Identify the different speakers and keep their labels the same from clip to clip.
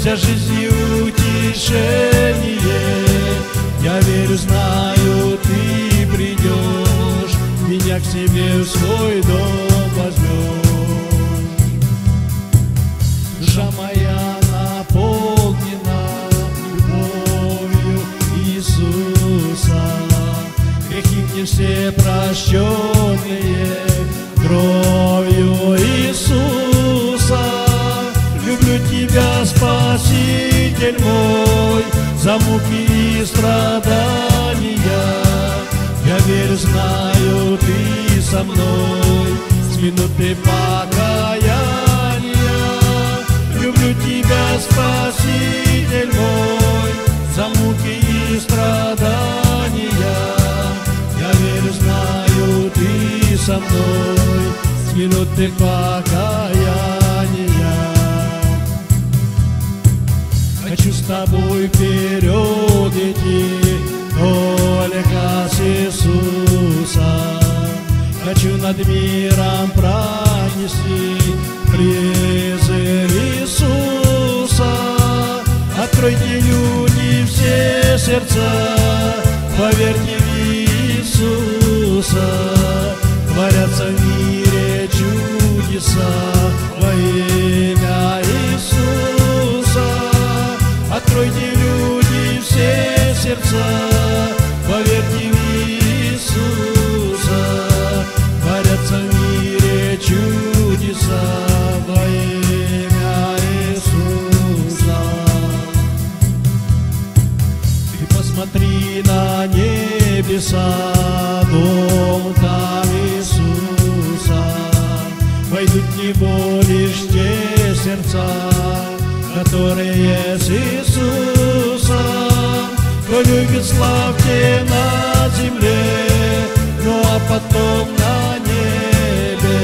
Speaker 1: вся жизнь утешение. Я верю, знаю, ты придешь, меня к себе в свой дом возьмешь. Душа моя наполнена любовью Иисуса, грехи мне все прощенные кровью Иисуса. Люблю тебя, Спаситель мой, за муки и страдания. Я верю, знаю, ты со мной с минуты покаяния. Люблю тебя, Спаситель мой, за муки и страдания. Я верю, знаю, ты со мной с минуты покаяния. Хочу с тобой вперед идти, только с Иисуса. Хочу над миром пронести призыв Иисуса. Откройте, люди, все сердца, поверьте в Иисуса. Творятся в мире чудеса во имя Иисуса. Откройте, люди, все сердца, поверьте в Иисуса. Творятся в мире чудеса во имя Иисуса. Ты посмотри на небеса, дом там Иисуса. Войдут в него лишь те сердца, которые с Иисусом. Кто любит, славьте на земле, ну а потом на небе.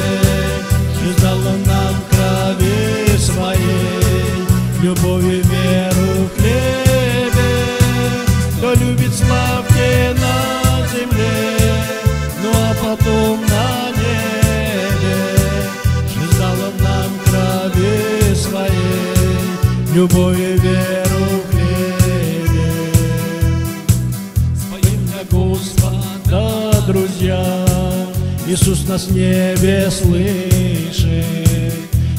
Speaker 1: Жизнь дал Он нам крови своей, любовью, веру в хлебе. Кто любит, славьте на земле, ну а потом на небе. Жизнь дал Он нам крови своей, любовью, веру в хлебе. Споем для Господа, друзья, Иисус нас в небе слышит.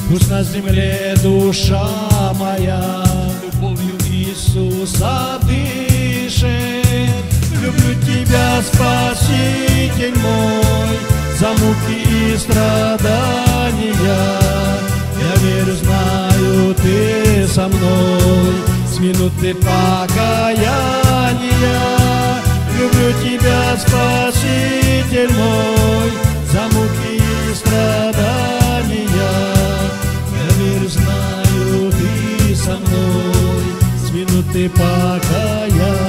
Speaker 1: Пусть на земле душа моя любовью Иисуса дышит. Люблю тебя, Спаситель мой, за муки и страдания. Я верю, знаю, ты со мной с минуты покаяния. Люблю тебя, Спаситель мой, за муки и страдания. Я верю, знаю, ты со мной с минуты покаяния.